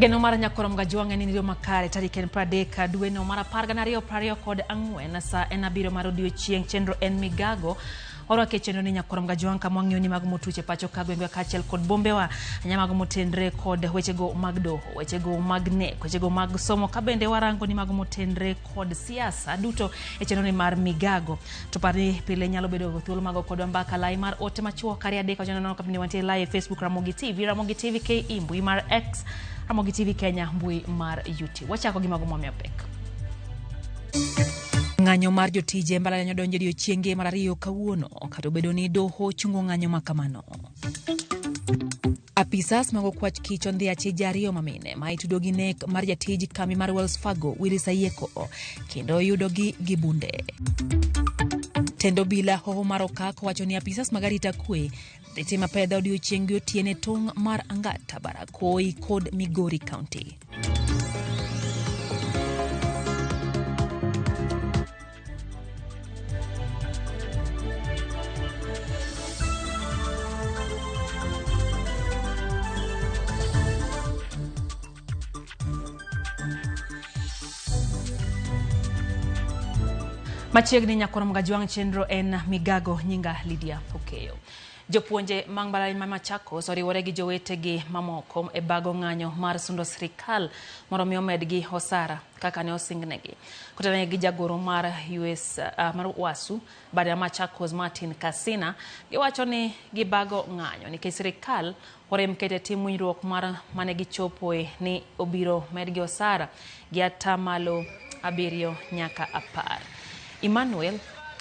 Geno mar nyakorom gajuang en ndio makare tariken pradeka dwe no mar 12 kod ang'wen sa en abiro mar odiochieng' chenro en migago oro ke chenro ni nyakorom gajuang kama ng'iyo ni mag motuche pacho ka gwenge kaachiel kod bombewa nyamago motendre kod wechego mag doho, wechego mag nek, wechego mag somo ka bende warango ni mago motendre kod siasa duto e chenro ni mar migago. To pari pile nyalo bedo thuolo mago kod mbaka lai mar ote machuo kari adeka jono kapni wantie live Facebook Ramogi TV ke mbui mar X Ramogi TV Kenya mbui mar YouTube. Wachako gi mago mwamia pek. Ng'anyo mar jotije mbalariany donjo odiochienge mar 2 kawuono kata obedo ni doho chungo ng'anyo makamano. Apisas mago kwach kich ondhi achije 2 mamine ma itudo gi nek mar jatij kambi mar Wells Fargo Willy Sayeko kendo yudogi gi bunde. Tendo bila hoho mar okak wacho ni apisas magarita kwe dhi mapedha odiochienge otiene tong' mar Angata Barakoi kod Migori County. Machiegni nyakorom gajuang chenro en migago nyinga Lydia Pokeyo. Jopuonje mang mbalariany ma Machakos oriwore gi jowetegi mamoko e bago ng'anyo mar sundo sirikal mondo mi omedgi osara kaka ne osingnegi. Kotene gi jagoro mar mar Wasu bada Machakos Martin Kasina giwacho ni gibago ng'anyo nikech sirikal orem kete tim winjruok mar mane gichopoe ni obiro medgi osara gi atamalo 7 nyaka 10. Emmanuel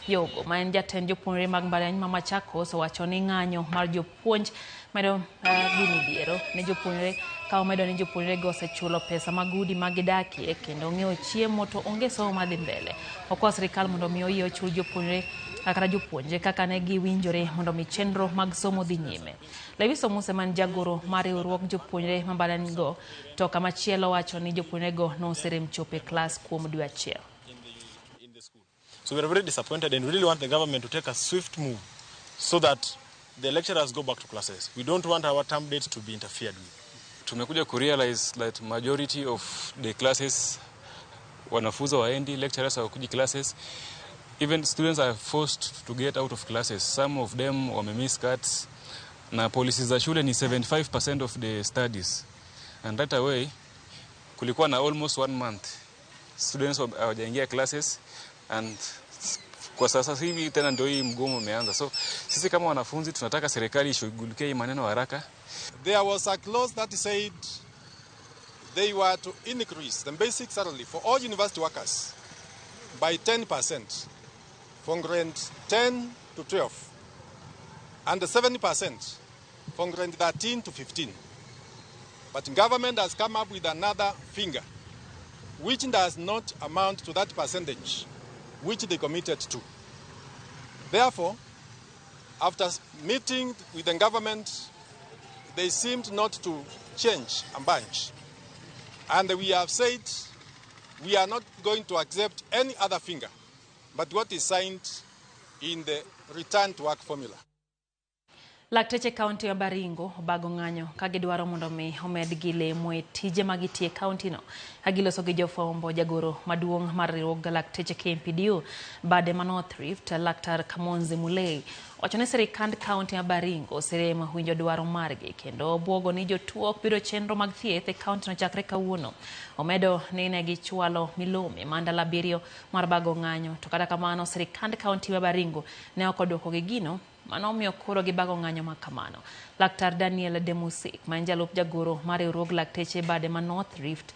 Yogo ma en jatend jopuonjre mag mbalariany ma Machakos wacho ni ng'anyo mar jopuonj medo gini diero ne jopuonjre ka omedo ni jopuonjre go osechulo pesa mag udi magidakie kendo ng'iewo chiemo to onge somo madhi mbele. Okwa sirikal mondo mi oyie ochul jopuonjre kaka jopuonjre kaka ne giwinjore mondo mi chenro mag somo dhi nyime. Leviso Muse man jagoro mar riwruok jopuonjre ma mbalariany go to kama chielo wacho ni jopuonjre go no serem chope klas kuom dwe achiel. So we are very disappointed and we really want the government to take a swift move so that the lecturers go back to classes. We don't want our term dates to be interfered with. Tumekuja kurealize that majority of the classes wanafunzi waendi, lecturers hawakuji classes. Even students are forced to get out of classes. Some of them wamemiss cuts. Na policies za shule ni 75% of the studies. And right away kulikuwa na almost 1 month students hawajaingia classes. And kwa sasa hivi tena ndio hii mgomo umeanza. So sisi kama wanafunzi tunataka serikali ishughulikie hii maneno haraka. There was a clause that said they were to increase the basic salary for all university workers by 10% from grade 10 to 12 and 7% from grade 13 to 15. But government has come up with another figure which does not amount to that percentage which they committed to. Therefore, after meeting with the government, they seemed not to change a bunch. And we have said we are not going to accept any other finger but what is signed in the return to work formula. Lakteche kaunti ya Baringo bago ng'anyo kagidwaro mondo mi omedgi lemo e tije magitie kaunti no. Hagiloso gi jofwambo jagoro maduong' mar riwruog lakteche KMPDU bade ma North Rift Laktar Kamonzi Mulei wacho ni sirikand kaunti ya Baringo oseremo winjo dwaro margi kendo buogo ni jotuo biro chenro mag thieth e kaunti no chakre kawuono. Omedo ni ne gichwalo milome mandala 7 mar bago ng'anyo to kata kamano sirikand kaunti ya Baringo ne okodwoko gi gino manomiyo koro gibago ng'anyo makamano. Laktar Daniel Demusik ma en jalup jagoro mar riwruog lakteche bade ma North Rift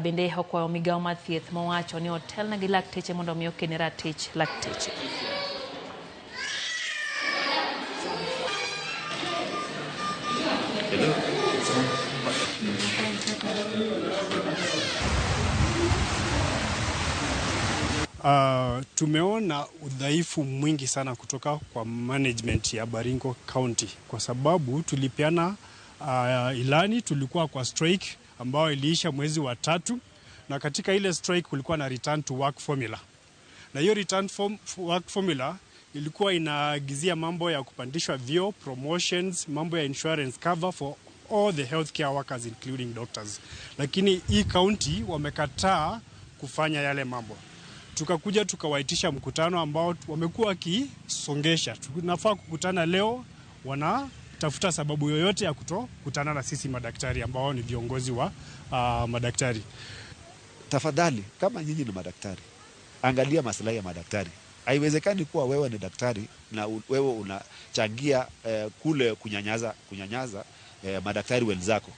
bende okwayo migawo mar thieth mowacho ni otelne gi lakteche mondo mi okene ratich lakteche. Tumeona udhaifu mwingi sana kutoka kwa management ya Baringo County kwa sababu tulipeana ilani, tulikuwa kwa strike ambao iliisha mwezi wa 3 na katika ile strike kulikuwa na return to work formula. Na hiyo return work formula ilikuwa inaagizia mambo ya kupandishwa vyeo, promotions, mambo ya insurance cover for all the healthcare workers including doctors. Lakini hii county wamekataa kufanya yale mambo. Tukakuja tukawaitisha mkutano ambao wamekuwa wakisongesha. Tunafaa kukutana leo, wanatafuta sababu yoyote ya kutokutana na sisi madaktari ambao ni viongozi wa madaktari. Tafadhali, kama nyinyi ni madaktari, angalia maslahi ya madaktari. Haiwezekani kuwa wewe ni daktari na wewe unachangia kule kunyanyaza madaktari wenzako.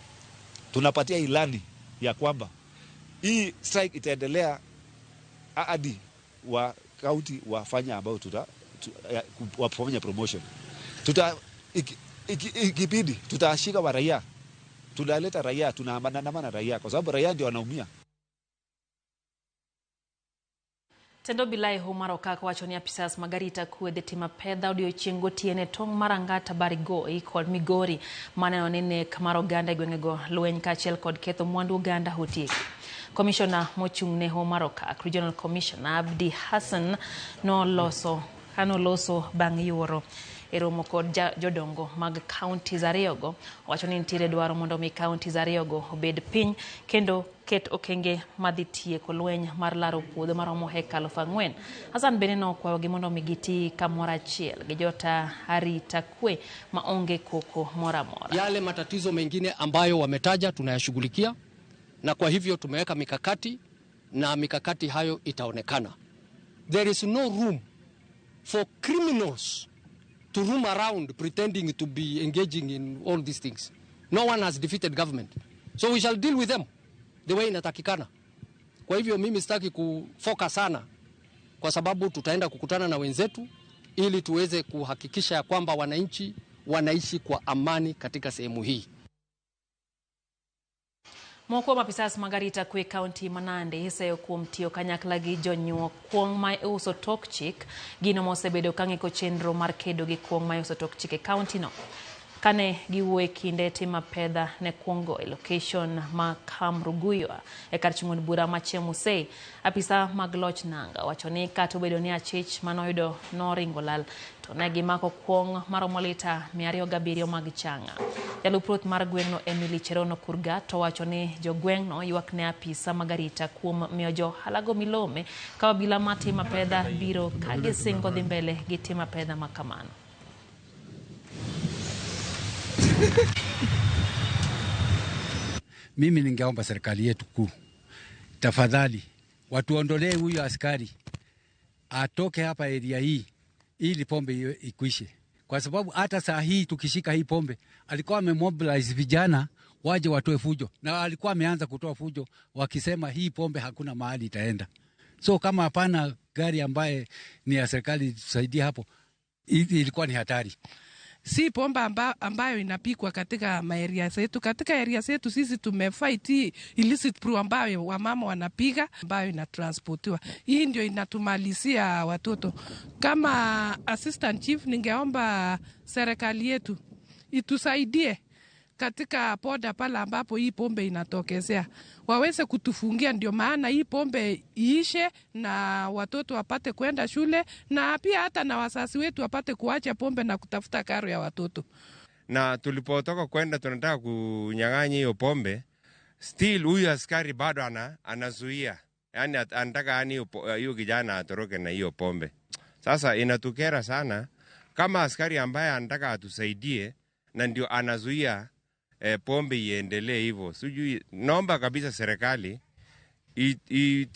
Tunapatia ilani ya kwamba hii strike itaendelea hadi wa county wafanya ambao wafanya promotion. Ikibidi tutashika wa raia, tunaleta raia, tunaandamana na raia kwa sababu raia ndio wanaumia. Tendo bilai humaro kaka wachoni apisas magarita kuwede tima pedha odiochiengo tiene tong marangata barigoi kod migori maneno nene kamaro ganda gwengego lweny kachiel kod ketho mwandu ganda hutieki. Commissioner mochungne humaro kaka Regional Commissioner Abdi Hassan no loso bang yuoro eromo kod jodongo mag counties ariyogo wachoni ntiere dwaro mondo mi counties ariyogo obed piny kendo ket okenge madhi tieko lweny mar laro puodho maromo hekalo 4. Hassan Beneno kwayo gi mondo mi giti kamoro achiel gi jota arita kwe maonge koko mora mora. Yale matatizo mengine ambayo wametaja tunayashughulikia, na kwa hivyo tumeweka mikakati na mikakati hayo itaonekana. There is no room for criminals to roam around pretending to be engaging in all these things. No one has defeated government. So we shall deal with them the way inatakikana. Kwa hivyo mimi sitaki kufocus sana kwa sababu tutaenda kukutana na wenzetu ili tuweze kuhakikisha ya kwamba wananchi wanaishi kwa amani katika sehemu hii. Moko mapisas magarita kwe county Manande hiseyo kuom tiyo kanyakla gi jonyuo kuong mai uso tok chik gino mosebedo kang'iko chenro mar kedo gi kuong mai uso tok chik e county no. Kane giwuoyo kinde tima pedha ne kuongo e location ma Kamruguyo e kar chung'od bura ma Chemusei, apisa mag loch nanga wacho ni kata obedo ni achich manoyudo noringo lal to ne gimako kuong maromo lita 207 mag chang'a. Jalup ruoth mar gweng'no Emily Cherono Kurga to wacho ni jogweng'no ywak ne apisa magarita kuom miyo jo halago milome ka obila ma tima pedha biro ka gisingo dhi mbele gi tima pedha makamano. Mimi ningeomba serikali yetu kuu, tafadhali watuondolee huyu askari atoke hapa area hii ili pombe ikuishe, kwa sababu hata saa hii tukishika hii pombe alikuwa amemobilize vijana waje watoe fujo, na alikuwa ameanza kutoa fujo wakisema hii pombe hakuna mahali itaenda. So kama hapana gari ambaye ni ya serikali tusaidie hapo, ilikuwa ni hatari. Si pombe ambayo inapikwa katika maeria zetu. Katika area zetu sisi tumefight illicit brew ambayo wamama wanapiga ambayo inatransportiwa. Hii ndio inatumalizia watoto. Kama assistant chief ningeomba serikali yetu itusaidie katika poda pala ambapo hii pombe inatokezea. Waweze kutufungia ndio maana hii pombe iishe na watoto wapate kwenda shule na pia hata na wasasi wetu wapate kuacha pombe na kutafuta karo ya watoto. Na tulipotoka kwenda tunataka kunyang'anya hiyo pombe, still huyu askari bado anazuia. Yaani anataka hiyo kijana atoroke na hiyo pombe. Sasa inatukera sana kama askari ambaye anataka atusaidie na ndio anazuia pombe iendelee hivyo. Sijui, naomba kabisa serikali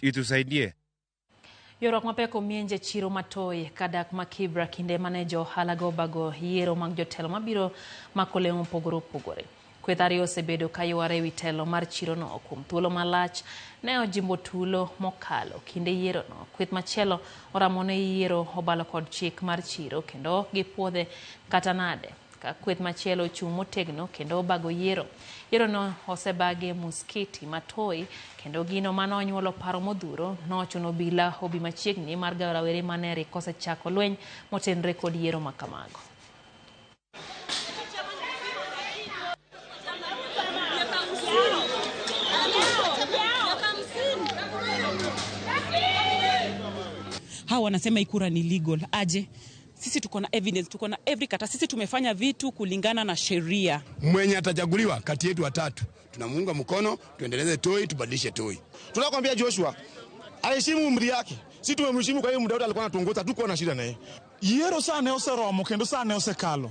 itusaidie. Yorok mapeko mienje chiro matoy kadak makibra kinde manejo halago bago yiero mag jotelo mabiro makole pogore. Kwethari osebedo kayuare witelo mar chiro no kuom thuolo malach ne ojimbo tulo mokalo kinde yiero no. Kweth machielo oramone yiero obalo kod chik mar chiro kendo gipuodhe katanade. Kweth machielo chung' motegno kendo bago yiero. Yiero no osebage muskiti matoi kendo gino manonyuolo paro modhuro nochuno bila obi machiegni mar gawo rawere maneri kosechako lweny motenre kod yiero makamago. Hawa wanasema ikura ni legal aje. Sisi tuko na evidence, tuko na every kata. Sisi tumefanya vitu kulingana na sheria. Mwenye atachaguliwa kati yetu watatu, tunamuunga mkono, tuendeleze Toi, tubadilishe Toi. Tunakwambia Joshua aheshimu umri yake. Sisi tumemheshimu kwa hiyo muda wote alikuwa anatuongoza, tuko na shida naye. Yiero sane oseromo kendo sane osekalo.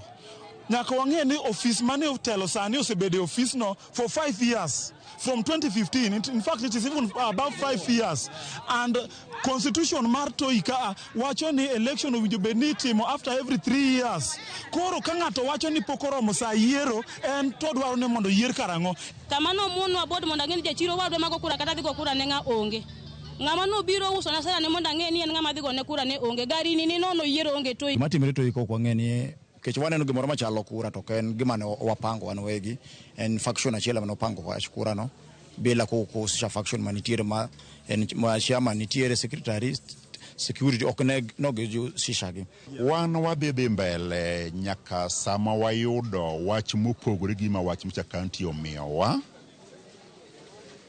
Nyaka wang'e ni office mane otelo sane osebede office no for 5 years. From 2015, in fact it is even about 5 years. And constitution mar Toi ka wacho ni election owinjo bed ni itimo after every 3 years. Koro ka ng'ato wacho ni pok oromo sa yiero, en to dwaro ni mondo yier karang'o. Kamano muono abod mondo ng'e ni jachiro wadwe mago kura kata dhigo kura ne ng'a onge. Ng'ama no biro uso na sana ne mondo ng'e ni en ng'ama dhigo ne kura ne onge. Gari ni nono yiero onge Toi. Matimre Toi ko ng'e ni kech waneno gimoro machalo kura to ken gima ne wapango wan wegi en faction achiel mane opango kwa kura no bila kuhusisha faction manitiere ma en chama nitiere secretary security oknegeju sishagi. Wan wadhi mbele nyaka sama wayudo wach mopogore gi wach mcha county omiyowa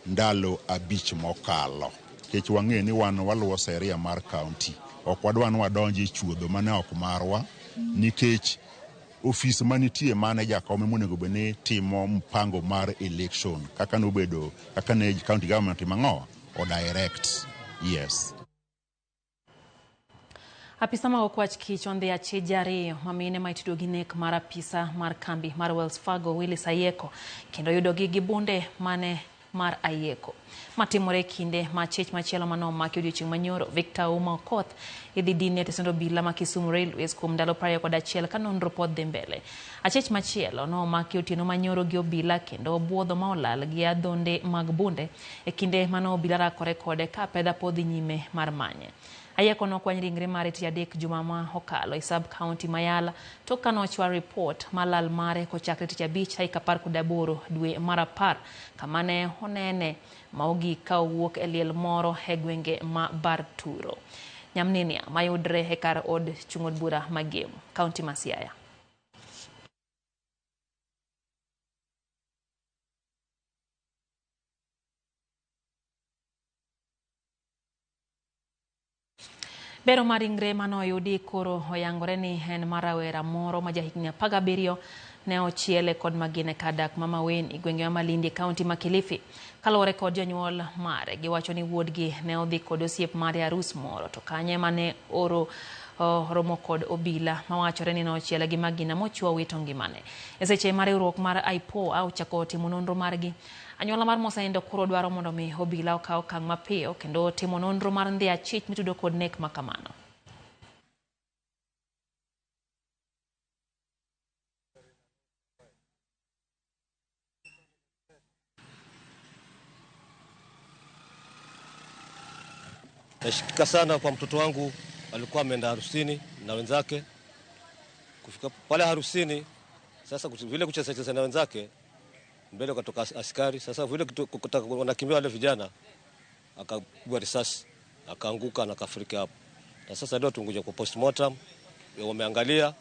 ndalo 5 mokalo. Kech wang'e ni wan waluwo sheria mar county. Ok wadwan wadonje chuodho mane ok marwa nikech office manitie mane jakom monego bene timo mpango mar election kaka nobedo kaka ne county government mang'o o direct. Yes. Apisa ma okwach kich ondhi achije ariyo mamine ma itudo gi nek mar apisa mar kambi mar Wells Fargo Willis Ayeko kendo yudo gi bunde mane mar Ayeko. Matimore kinde ma chich machielo manomaki odiochieng' manyoro Victor Uma Okoth idhi dine tesendo bila ma Kisumu Railways kuom ndalo 21 ka nonro pod dhi mbele. Achich machielo nomaki otieno manyoro gi obila kendo obuodho ma olal gi adhonde mag bunde e kinde mano obila rakore kode ka pedha pod dhi nyime mar manye. Ayeko nokwany ringre mare tich adek juma ma okalo e sub county Mayala tok ka nochwal report malal mare kochakre tich abich tarik 18 dwe mar 10 kama ne onene ma ogik ka owuok e liel moro e gwenge ma Barturo. Nyamninia mayudre e kar od chung'od bura Magem, county ma Siaya. Bero mar ringre manoyudi koro oyangore ni en marawera moro ma jahigni 17 ne ochiele kod magine kadak mama Weni gwenge ma Malindi county ma Kilifi. Kalore kod jonyuol mare giwacho ni wuodgi ne odhi kod osiep mare arus moro to kanye mane romo kod obila mawachore ni nochiele gi magina mochuo wito ngimane. E seche mar riwruok mar IPOA ochako timo nonro margi. Anyuola mar mosaindo koro dwaro mondo mi obila okaw okang' mapiyo kendo timo nonro mar ndhi achich mitudo kod nek makamano. Nashika sana kwa mtoto wangu, alikuwa ameenda harusini na wenzake. Kufika pale harusini, sasa vile kucheza na wenzake, mbele kutoka askari. Sasa vile wanakimbia wale vijana, akapigwa risasi, akaanguka na akafariki hapo. Na sasa leo tungoja kwa postmortem, wameangalia,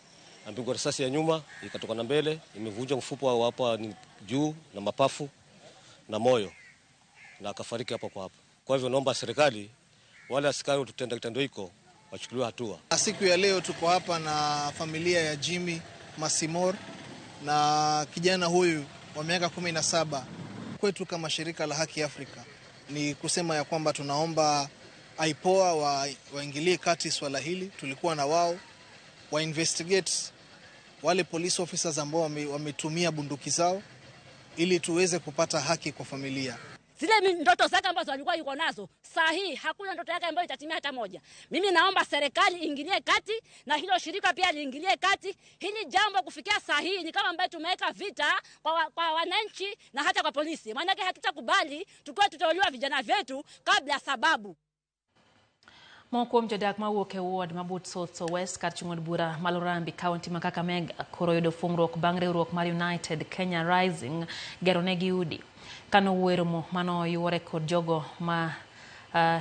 amepigwa risasi ya nyuma, ikatoka na mbele, imevunja mfupa hapa juu na mapafu na moyo, na akafariki hapo kwa hapo. Kwa hivyo naomba serikali wale askari tutenda kitendo hiko wachukuliwe hatua. Siku ya leo tuko hapa na familia ya Jimmy Masimor na kijana huyu wa miaka 17. Kwetu kama shirika la Haki Afrika ni kusema ya kwamba tunaomba IPOA waingilie kati swala hili. Tulikuwa na wao wa investigate wale police officers ambao wametumia bunduki zao ili tuweze kupata haki kwa familia. Zile ndoto zake ambazo alikuwa yuko nazo, saa hii hakuna ndoto yake ambayo itatimia hata moja. Mimi naomba serikali ingilie kati na hilo shirika pia liingilie kati. Hili jambo kufikia saa hii ni kama ambaye tumeweka vita kwa wananchi na hata kwa polisi. Maana yake hatutakubali tukiwa tutauliwa vijana wetu kabla sababu. Moko mjodak mawuok e ward mabut Sotso West kar chung'od bura Malorambi county ma Kakamega koro yudo fungruok bang' riwruok mar United Kenya Rising geronegi udi. Kano weromo mano yuore kod jogo ma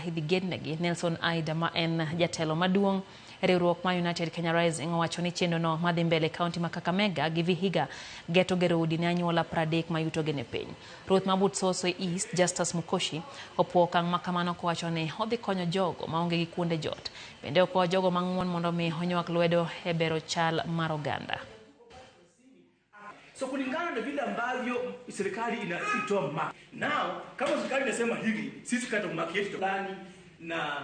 hidhi gednegi Nelson Aida ma en jatelo maduong' Riwruok ma United Kenya Rising owacho ni chenro no madhi mbele kaunti ma Kakamega gi Vihiga geto gero udi ne anyuola 30 ma yuto gene piny. Ruoth ma Butsoso East Justus Mukoshi opuo okang' ma kamano kowacho ni odhi konyo jogo maonge gi kuonde jot. Bende okwayo jogo mang'won mondo mi onywak lwedo e bero chal mar oganda. So kulingana na vile ambavyo serikali inatoa mark. Now, kama serikali inasema hivi, sisi kata mark yetu fulani na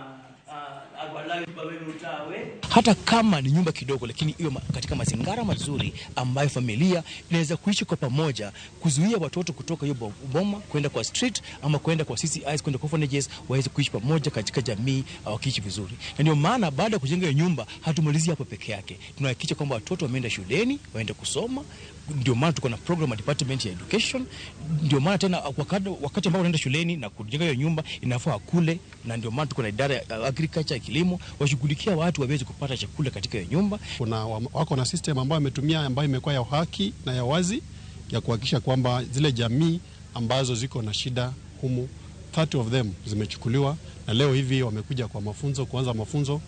hata kama ni nyumba kidogo, lakini iwe katika mazingira mazuri ambayo familia inaweza kuishi kwa pamoja, kuzuia watoto kutoka hiyo boma kwenda kwa street ama kwenda kwa CCIs, kwenda kwa orphanages, waweze kuishi pamoja katika jamii wakiishi vizuri. Na ndio maana baada ya kujenga hiyo nyumba hatumalizi hapo peke yake. Tunahakikisha kwamba watoto wameenda shuleni, waende kusoma. Ndio maana tuko na program ya department ya education. Ndio maana tena wakati ambao wanaenda shuleni na kujenga hiyo nyumba inafaa kule, na ndio maana tuko na idara ya agriculture, kilimo, washughulikia watu waweze kupata chakula katika hiyo nyumba. Wako na system ambayo ametumia ambayo imekuwa ya haki na ya wazi ya kuhakikisha kwamba zile jamii ambazo ziko na shida humu 30 of them zimechukuliwa, na leo hivi wamekuja kwa mafunzo, kuanza mafunzo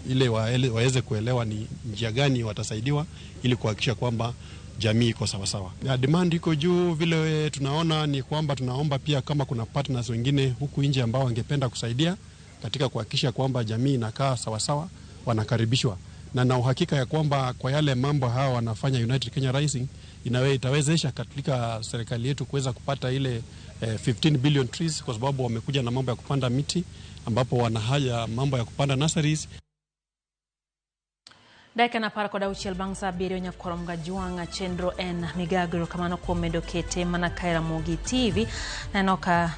ili waweze kuelewa ni njia gani watasaidiwa ili kuhakikisha kwamba jamii iko sawa sawa. Ya demand iko juu, vile tunaona ni kwamba tunaomba pia kama kuna partners wengine huku nje ambao wangependa kusaidia katika kuhakikisha kwamba jamii inakaa sawa sawa, wanakaribishwa. Na uhakika ya kwamba kwa yale mambo hawa wanafanya United Kenya Rising itawezesha katika serikali yetu kuweza kupata ile 15 billion trees, kwa sababu wamekuja na mambo ya kupanda miti ambapo wanahaja mambo ya kupanda nurseries. Daika na para koda uchiel bangsa biro nyakorom gajuanga chenro en migagro kamano komedo kete mana Ramogi TV na noka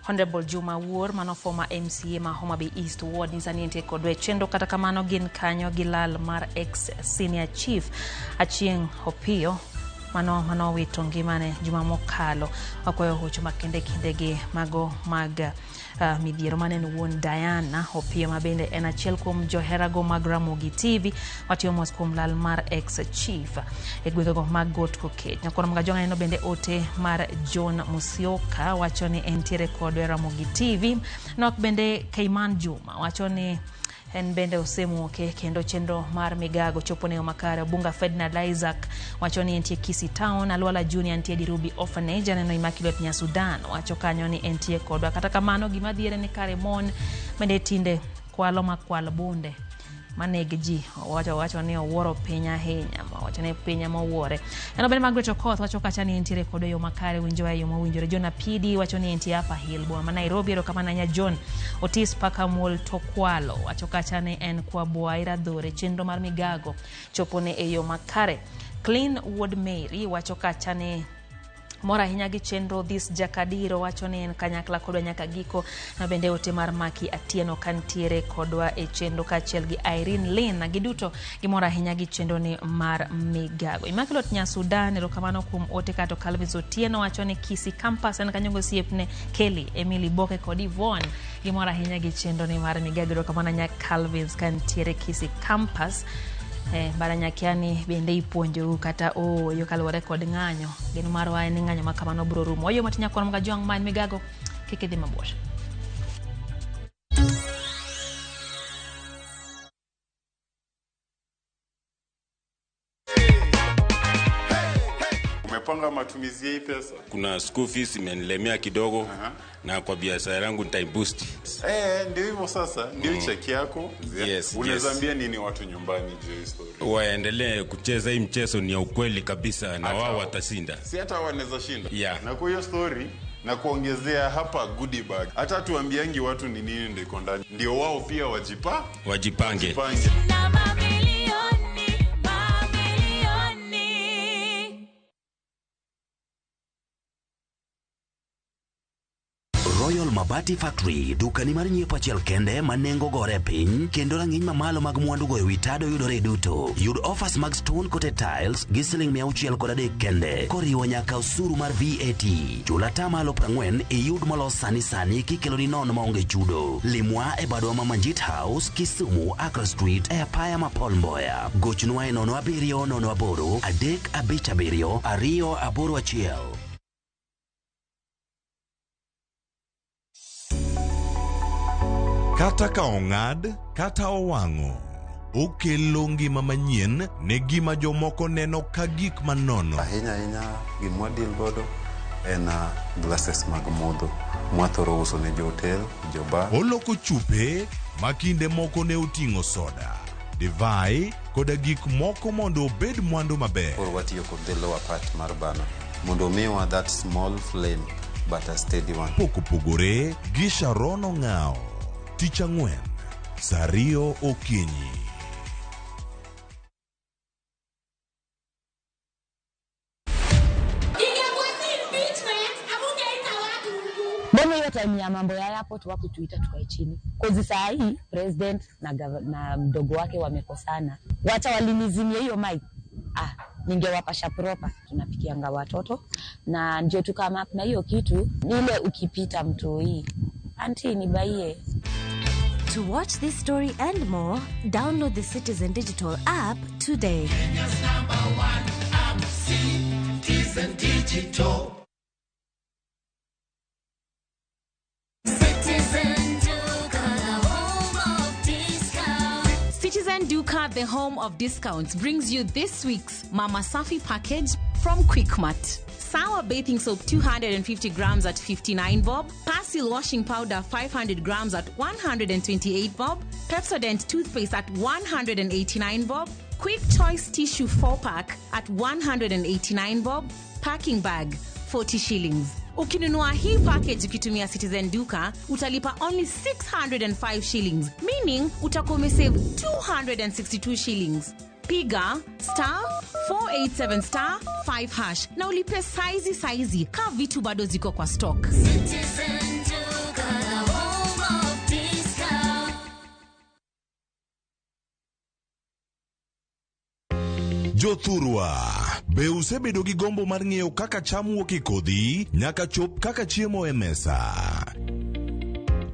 Honorable Juma War, mano former MCA ma Homa Bay East Ward nisaniente kodwe chendo kata kamano gin kanyo gilal mar ex senior chief Achieng Opio mano wito ngimane juma mokalo wakoyo hocho makende kindege mago mag midhiero mane wuon Diana Opio mabende en achiel kuom joherago mag Ramogi TV watiyo mos kuom lal mar ex chief e gwego mag Got Koket. Nyakoro mga jonga neno bende ote mar John Musioka wacho ni entiere kodwe Ramogi TV. Nok bende Kaiman Juma wacho ni en bende osemu kendo chenro mar migago chopone makare. Bunga Ferdinand Isaac wacho ni entie Kisi Town, Alwala Junior entie Dirubi Orphanage, aneno Immaculate nya Sudan wacho kanyo ni entie kodwa. Kata kamano gima dhiere ni kare mon bende tinde kwalo makwal bunde manege ji wacho ni owuoro piny ahinya, wacho ni piny mowuore. Eno bende Margaret Okoth wacho kacha ni entiere kodo yo makare winjo ayo mowinjore. John Apidi wacho ni entie hapa Hilbo ma Nairobi. Ero kama nya John Otis Pakamol Tokwalo wacho kacha ni en kwa Bwaira Dore chenro mar migago chopone e yo makare. Clean Wood Mary wacho kacha ni mora hinya gi chenro this Jakadiro wacho ni en kanyakla kodwa nyaka giko. Na bende ote mar Maki Atieno kantiere kodwa e chenro kachiel gi Irene Lynn na giduto gimora hinya gi chenro ni mar migago. Immaculate nya Sudan ero kamano kuom ote kato Calvis Otieno wacho ni Kisi campus en kanyongo siepne Kelly Emily Boke kod Yvonne gimora hinya gi chenro ni mar migago. Ero kamano nya Calvis kantiere Kisi campus baranyakiani bende ipuonjo kata yo kalore kod ng'anyo geno marwa en ng'anyo makamano bro rumo oyo matinya korom ga jong man migago kikidhi mabor. Umepanga matumizi hii pesa? Kuna school fees imenilemea kidogo na kwa biashara yangu nitai boost. Ndio hivyo sasa, ndio cheki yako. Yes. Unazambia nini watu nyumbani juu ya story? Waendelee kucheza hii mchezo, ni ya ukweli kabisa na wao watashinda. Si hata wanaweza shinda. Yeah. Na kwa hiyo story na kuongezea hapa goodie bag. Hata tuambiangi watu ni nini ndio iko ndani. Ndio wao pia wajipange. Royal Mabati Factory, dukani mar nyiepo achiel kende manengo gore piny, kendo rang'iny mamalo mag mwandu go ewi tado yudore duto. Yud offers mag stone coated tiles gi $630 kende, koriwo nyaka osuru mar VAT. Chula tamalo 40 iyud molos sani kikelo ni non maonge chudo. Limwa e badwa ma Manjit House, Kisumu, Accra Street, e apaya ma Paul Mboya. Gochnwa e 0708 357 281. Kata ka ong'ad, kata owang'o. Okelo ngima manyien ne gima jomoko neno ka gik manono. Ahinya gimwa deal godo en glasses mag modho mwathoro uso ne johotel, jobar. Oloko chupe makinde moko ne oting'o soda, divai koda gik moko mondo obed mwandu maber. Koro watiyo kod the lower part mar bana mondo miwa that small flame but a steady one. Pokopogore gi Sharon Ong'ao. Tich Ang'wen, saa 2 okinyi. Mbona hiyo time ya mambo ya airport wako tuita tukae chini? Kozi saa hii president na mdogo wake wamekosana. Wacha walinizimia hiyo mic. Ningewapasha proper. Tunapikianga watoto na ndio tukama na hiyo kitu ile ukipita mtu hii. Auntie nibaie. To watch this story and more, download the Citizen Digital app today. Kenya's #1 app, Citizen Digital. Citizen Duka, the home of discounts, brings you this week's Mama Safi package from Quickmart. Sour bathing soap 250 grams at 59 bob. Persil washing powder 500 grams at 128 bob. Pepsodent toothpaste at 189 bob. Quick Choice tissue 4-pack at 189 bob. Packing bag 40 shillings. Ukinunua hii package ukitumia Citizen Duka, utalipa only 605 shillings, meaning utakuwa umesave 262 shillings. Piga *487*5# na ulipe saizi ka vitu bado ziko kwa stock. Citizen Duka, the home of discount. Jothurwa, be usebedo gi gombo mar ng'eyo kaka cham wuok e kodhi nyaka chop kaka chiemo e mesa?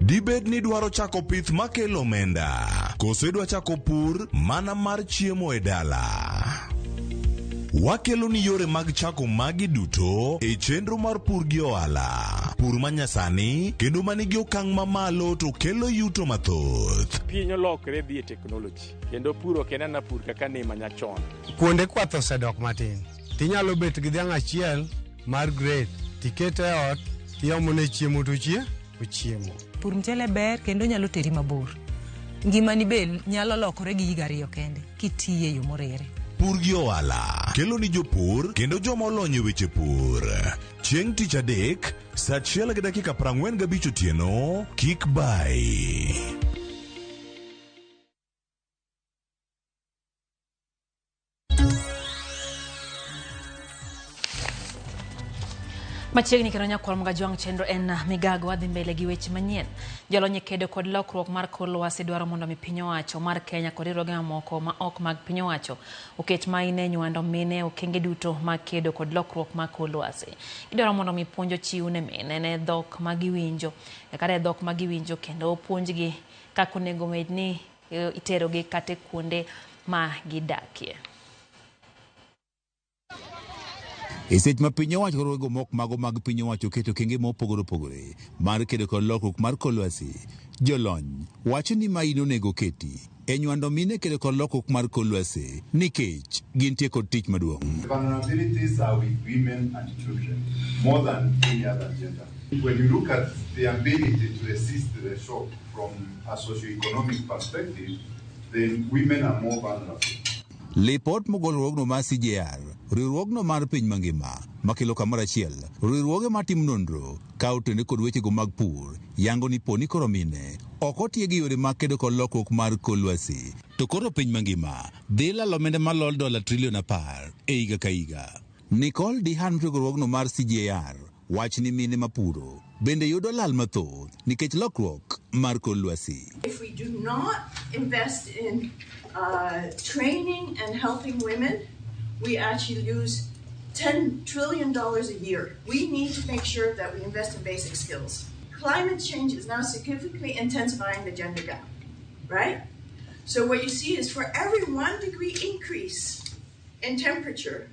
Dibed ni dwaro chako pith makelo omenda, kose dwa chako pur mana mar chiemo e dala? Wakelo ni yore mag chako magi duto e chenro mar pur gi ohala. Pur manyasani kendo manigi okang' mamalo to kelo yuto mathoth. Piny olokre dhi e teknoloji kendo puro kenana pur kaka ne manyachon. Kuonde kwath osedok matin. Tinyalo bet gi dhiang' achiel mar grade tikete e ot tiomone chiemo to chiemo. Pur mchele ber kendo nyalo teri mabor. Ngimani be nyalo lokore gi higa 2 kende kitiye yo morere. Pur gi ohala kelo ni jopur kendo joma olony e weche pur. Chieng' tich adek, saa 1:45 otieno, kik bai. Machiegni kendo nyakwar mga jwang' chenro en migago wadhi mbele gi weche manyien. Jolony kedo kod lokruok mar kor lwasi dwaro mondo mi piny owacho mar Kenya kod riwruoge mamoko ma ok mag piny owacho oket maine nywando mine okenge duto mag kedo kod lokruok mar kor lwasi. Idwaro mondo mi puonjo chiw ne mine ne dhok ma giwinjo, dhok ma giwinjo kendo puonjgi kaka onego bed ni iterogi kata kuonde ma gidakie. Esech ma piny owacho riwruoge moko mago mag piny owacho keto kenge mopogore opogore mar kedo kod lokruok mar kor lwasi. Jolony wacho ni maino onego keti e nywando mine kedo kod lokruok mar kor lwasi nikech gintie kod tich maduong'. Vulnerabilities are with women and children more than any other gender. When you look at the ability to resist the shock from a socio-economic perspective, then women are more vulnerable. Lipot mogol riwruogno mar CJR, riwruogno mar piny mangima, makelo kamoro achiel, riwruoge matim nonro, kawo tende kod wechego mag pur, yango ni poni koro mine, ok otiyo gi yore mag kedo kod lokruok mar kor lwasi. To koro piny mangima, dhi lalo omenda malol $10 trilion e higa ka higa. Nicole Dihan riwruogno mar CJR, wach ni mine mapuro, bende yudo lal mathoth nikech lokruok mar kor lwasi. If we do not invest in training and helping women, we actually lose $10 trillion a year. We need to make sure that we invest in basic skills. Climate change is now significantly intensifying the gender gap, right? So what you see is for every 1 degree increase in temperature,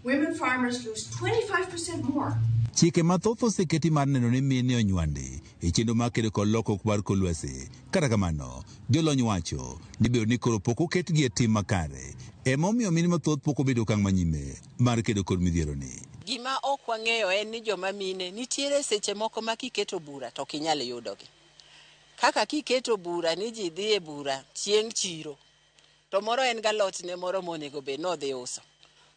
women farmers lose 25% more. Chike mathoth oseketi mar neno ni mine onywandi e chenro mar kedo kod lokruok mar kor lwasi. Kata kamano, jolony wacho ni bedo ni koro pok oketgi e tim makare emomiyo mine mathoth pok obedo okang' manyime mar kedo kod midhieroni. Gima ok wang'eyo en ni joma mine nitiere seche moko ma kiketo bura to kinyal yudogi. Kaka kiketo bura ni ji dhi e bura chieng' chiro, to moro en galot ne moro monego bed nodhi uso.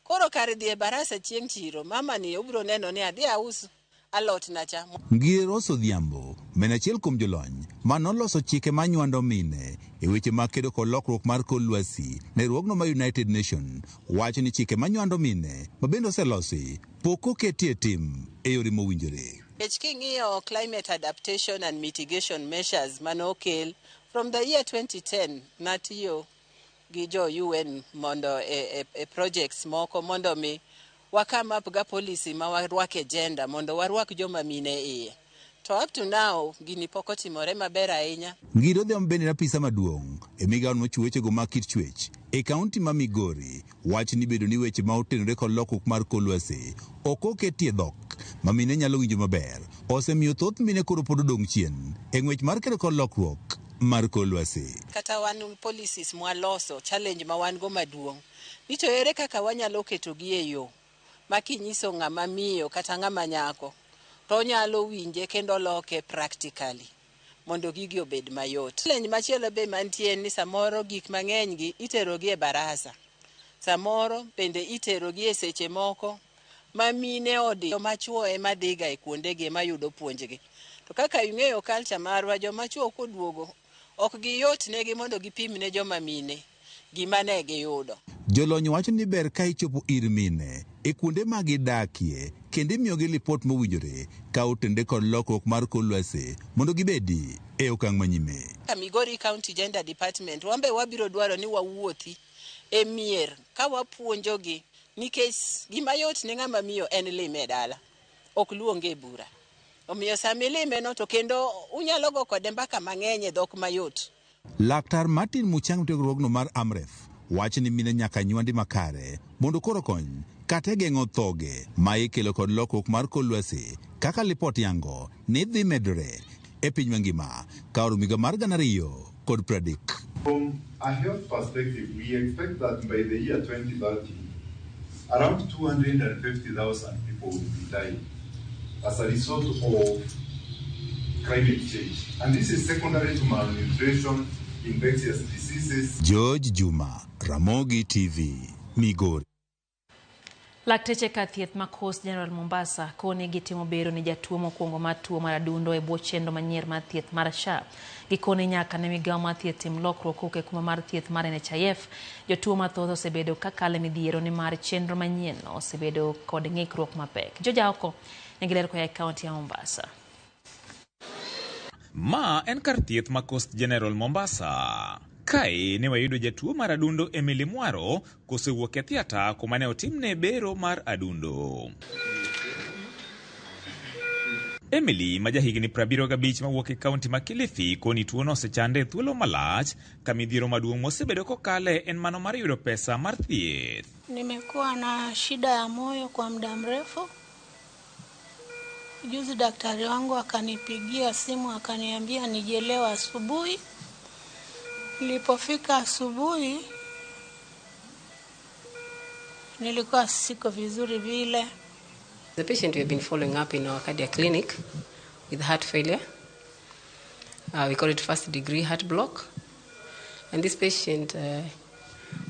Koro kar dhi e barasa chieng' chiro, mama ni obiro neno ni adhi aus alot na cha. Ngire Rosso Odhiambo, men achiel kuom jolony manoloso chike manywando mine e weche mag kedo kod lokruok mar kor lwasi ne riwruogno mar United Nation, wacho ni chike manywando mine ma bende oselosi pok oketie tim e yore mowinjore. King'iyo climate adaptation and mitigation measures manokel from the year 2010 natiyo gi jo UN mondo e projects moko mondo mi wakam up ga policy ma warwake agenda mondo warwak joma mine iye. To up to now gini pok otimore maber ahinya. Ngire Odhiambo bende apisa maduong' e migawo mochung' wechego mag kit chwech e kaunti ma Migori wacho ni bedo ni weche ma otenore kod lokruok mar kor lwasi ok oketie dhok ma mine nyalo winjo maber osemiyo thoth mine koro pod odong' chien e ng'wech mar kedo kod lokruok mar kor lwasi. Kata wan policies mwaloso challenge ma wan go maduong' ni to ere kaka wanyalo ketogi e yo ma kinyiso ng'ama miyo kata ng'ama nyako to nyalo winje kendo loke practically mondo gigi obed mayot. Challenge machielo be mantie ni samoro gik mang'eny gi iterogi e barasa, samoro bende iterogi e seche moko ma mine odi joma chuo ema dhiga e kuondegi ema yudo puonjgi. To kaka ing'eyo culture marwa, joma chuo koduogo ok giyot negi mondo gipim ne joma mine gima ne giyudo. Jolony wacho ni ber ka ichopo ir mine e kuonde ma gidakie kendo imiyogi lipot mowinjore ka otende kod lokruok mar kor lwasi mondo gibedi e okang' manyime. Migori County Gender Department wambe wabiro dwaro ni wawuothi e mier ka wapuonjogi nikech gima yot ne ng'ama miyo en lime dala ok luonge e bura. Omiyo sami lime no to kendo unyalo go kode mbaka mang'eny e dhok mayot. Laktar Martin Muchang' tiegruogno mar Amref wacho ni mine nyaka nywandi makare mondo koro kony kata geng'o thoge ma ikelo kod lokruok mar kor lwasi kaka lipot yango ni dhi medore e piny mangima ka orumo higa mar 2030. From a health perspective, we expect that by the year 2030, around 250,000 people will be dying as a result of climate change. And this is secondary to malnutrition, infectious diseases. George Juma, Ramogi TV, Migori. Lakteche ka thieth ma Coast General Mombasa koni gitimo bero ni jatuo mokwongo mar tuo mar adundo e bwo chenro manyien mar thieth mar SHA. Gikoni nyaka ne migawo mar thieth tim lokruok koke kuma mar thieth mar NHIF. Jotuo mathoth osebedo kakale midhiero ni mar chenro manyien osebedo kod ng'ikruok mapek. Joja oko ngiler ko ya kaunti ya Mombasa. Ma en kar thieth ma Coast General Mombasa. Kae ne wayudo jatuo mar adundo Emily Mwaro kosewuok e thiata kuma ne otimne bero mar adundo. Emily ma jahigni 75 mawuok e kaunti ma Kilifi koni tuo no osechande thuolo malach ka midhiero maduong' mosebedo kokale en mano mar yudo pesa mar thieth. Nimekuwa na shida ya moyo kwa muda mrefu. Juzi daktari wangu akanipigia simu akaniambia nijelewa asubuhi. Nilipofika asubuhi nilikuwa siko vizuri vile. The patient we have been following up in our cardiac clinic with heart failure. We call it first degree heart block. And this patient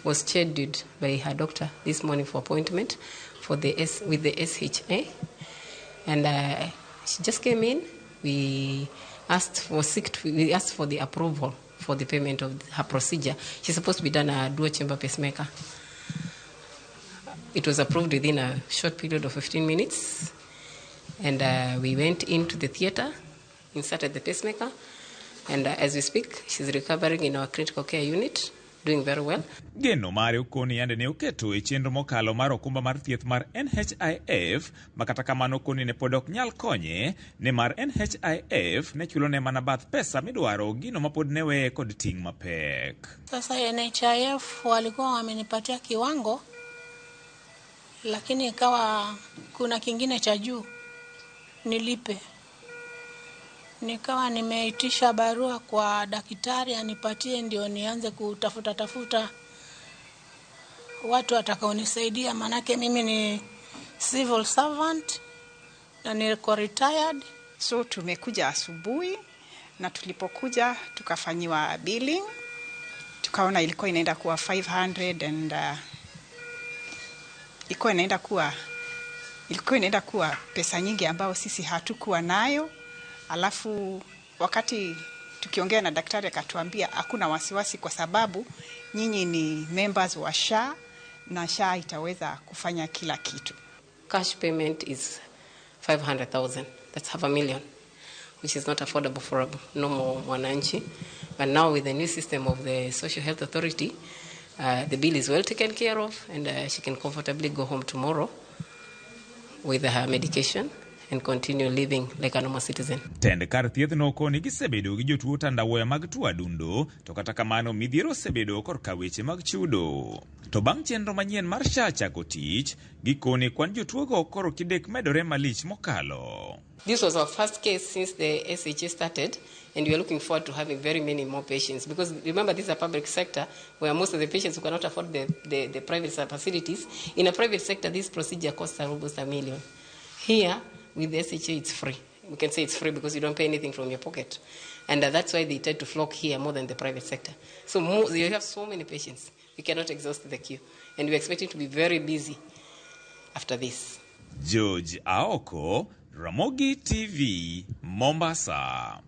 was scheduled by her doctor this morning for appointment for with the SHA. And she just came in. We asked for the approval for the payment of her procedure. She's supposed to be done a dual chamber pacemaker. It was approved within a short period of 15 minutes. And we went into the theater, inserted the pacemaker. And as we speak, she's recovering in our critical care unit, doing very well. Geno mare ukoni yande ne uketo e chenro mokalo mar okumba mar thieth mar NHIF, makata kamano koni ne podok nyal konye, ne mar NHIF ne chulo ne mana bath pesa midwaro gino mapod newe kod ting mapek. Sasa NHIF walikuwa wamenipatia kiwango, lakini ikawa kuna kingine cha juu nilipe. Nikawa nimeitisha barua kwa daktari anipatie ndio nianze kutafuta watu watakaonisaidia, manake mimi ni civil servant na niko retired. So tumekuja asubuhi na tulipokuja tukafanyiwa billing, tukaona ilikuwa inaenda kuwa 500 and ilikuwa inaenda kuwa pesa nyingi ambayo sisi hatukuwa nayo. Alafu wakati tukiongea na daktari akatuambia hakuna wasiwasi kwa sababu nyinyi ni members wa SHA na SHA itaweza kufanya kila kitu. Cash payment is 500,000. That's $500,000, which is not affordable for a normal mwananchi. But now with the new system of the Social Health Authority, the bill is well taken care of, and she can comfortably go home tomorrow with her medication and continue living like a normal citizen. Tend kar thieth no koni gisebedo gi jotuo tandawoya mag tuo adundo, to kata kamano midhiero sebedo korka weche mag chudo. To bang' chenro manyien mar SHA chako tich, gikone kwan jotuogo koro kidek medore malich mokalo. This was our first case since the SHA started, and we are looking forward to having very many more patients, because remember, this is a public sector where most of the patients who cannot afford the private facilities. In a private sector, this procedure costs almost $1 million. Here, with the SHA, it's free. We can say it's free because you don't pay anything from your pocket. And that's why they tend to flock here more than the private sector. So you have so many patients. We cannot exhaust the queue. And we're expecting to be very busy after this. George Aoko, Ramogi TV, Mombasa.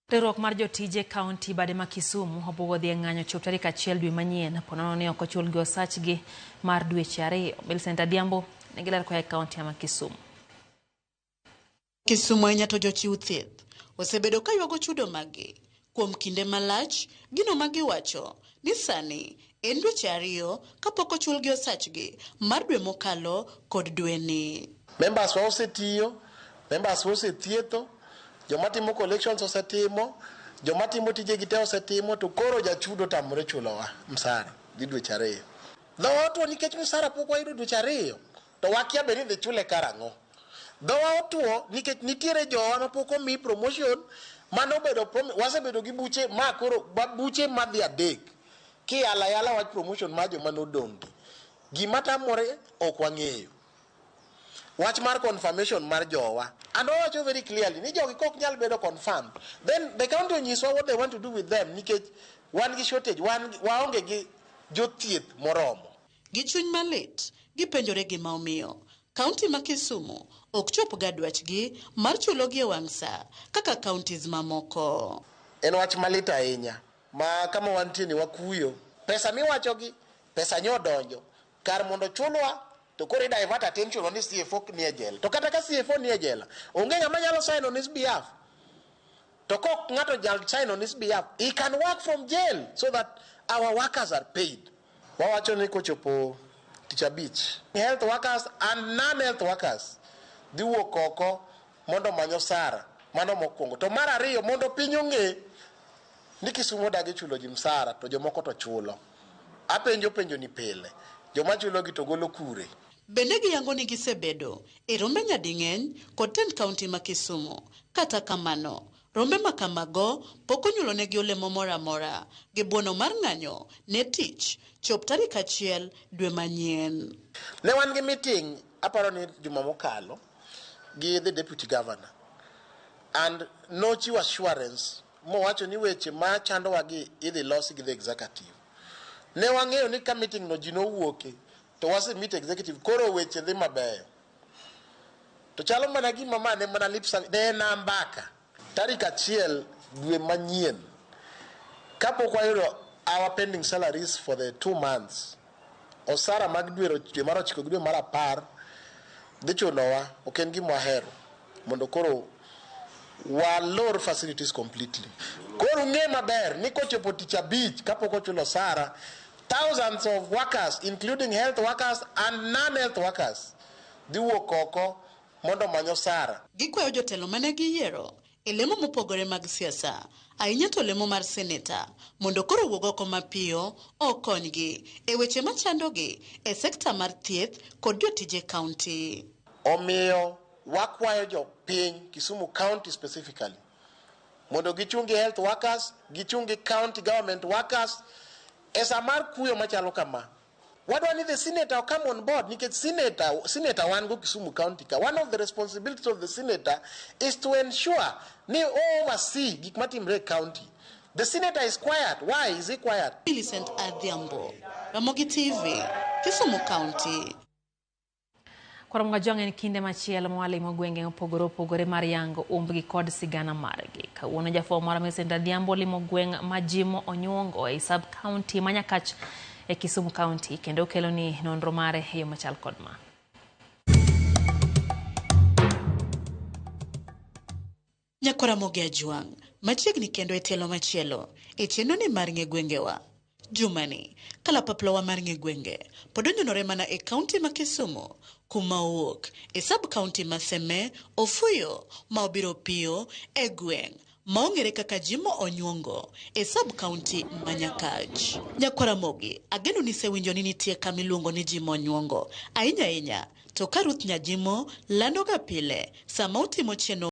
Riwruok mar jotije kaunti bade ma Kisumu obugo dhi ng'anyo chop tarik 1 dwe manyien ponono ne ok ochul gi osachgi mar dweche 2. Millicent Adiambo ne giler koa e kaunti ma Kisumu. Kisumu enya to jochiw thieth osebedo ka yuago chudo magi kuom kinde malach. Gino magi wacho ni sani en dweche 2 kapok ochul gi osachgi mar dwe mokalo kod dweni. Members wa osetiyo, members wa osethietho, joma timo collections osetimo, joma timo tije gite osetimo, to koro jachudo tamore chulowa msara gi dweche 2. Dhootwo nikech msara pok wayudo dweche 2, to wakia be ni dhi chule karang'o. Dhootwo nikech nitiere jowa mapok omi promotion mano bedo wasebedo gi buche ma koro buche madhi 3 ki yala wach promotion ma joma nodongi. Gima tamore ok wang'eyo. Wach mar confirmation mar jowa. And I watch very clearly, ni jogi kok nyal bedo confirmed. Then the county onyiso what they want to do with them, nikech wan gi shortage, waonge gi jothieth moromo. Gichuny malit, gipenjore gima omiyo kaunti ma Kisumu ok chop gadwachgi mar chulo gi wang' sa kaka counties mamoko. En wach malit ahinya, ma kama wantie ni wakuyo. Pesa miwachogi, pesa nyodonjo, kar mondo chulwa, to kore divert attention on this CFO ni ejela. To kata ka CFO ni ejela, onge ng'ama nyalo sign on his behalf. To kok ng'ato nyalo sign on his behalf, he can work from jail so that our workers are paid. Wawacho ni kochopo Tich Abich, health workers and non-health workers dhi wuok oko mondo manyo sara, mano mokwongo. To mar ariyo, mondo piny ong'e ni Kisumu dagi chulo ji msara, to jomoko to chulo. Penjo ni pile, joma chulo gi to golo kure. Bende giyango ni gisebedo e rombe nyading'eny kod tend kaunti ma Kisumu. Kata kamano, rombe makamago pok onyuolo negi olemo moro amora gi buono mar ng'anyo ne tich chop tarik 1 dwe manyien. Ne wan gi meeting aparo ni juma mokalo gi the deputy governor, and no chiwo assurance mowacho ni weche ma chandowa gi idhi losi gi the executive. Ne wang'eyo ni ka meeting no ji nowuoke to wase meet executive koro weche dhi mabeyo. To chalo mana gima mane mana lipsa ne nambaka tarik 1 dwe manyien kapok wayudo our pending salaries for the 2 months. Osara mag dwe mar 9 gi dwe mar 10 dhi chunowa, ok en gima wahero mondo koro walor facilities completely. Koro ng'e maber ni kochopo Tich Abich kapok ochulo osara, thousands of workers including health workers and non-health workers dhi wuok oko mondo manyo osara. Gikwayo jotelo mane giyiero e lemo mopogore mag siasa, ahinya to lemo mar seneta, mondo koro wuog oko mapiyo okonygi e weche machandogi e sekta mar thieth kod jotije kaunti. Omiyo wakwayo jo piny Kisumu County specifically mondo gichungi health workers, gichungi county government workers esa mar kuyo machalo kama. Wadwa ni the senator come on board nikech senator wan go Kisumu County ka. One of the responsibilities of the senator is to ensure ni oversee gik matimre county. The senator is quiet. Why is he quiet? Millicent Adhiambo, Ramogi TV, Kisumu County. Kwaramunga jonge ni kinde machielo mwalimu gwenge opogore mar yango umbgi kod sigana margi. Kawuono jafo mara Millicent Adhiambo limo gweng majimo onyuongo e sub county Manyakach e Kisumu County kendo kelo ni nonro mare yo machal kod ma. Nyakora Ramogi Ajuang, machiegni kendo e telo machielo, e chenro ni mar ng'e gwengewa. Jumani, kalapapla wa mar ng'e gwenge, podonjonore mana e county ma Kisumu, kuma owuok, e sub county ma Seme, Ofuyo, ma obiro piyo, e gweng, maongere kaka jimo onyuongo, e sub county Manyakach. Nyakora Ramogi, ageno ni sewinjo ni nitie kamiluongo ni jimo onyuongo, ainya, to ka Ruth Nyajimo lando ga pile, sama utimo chenro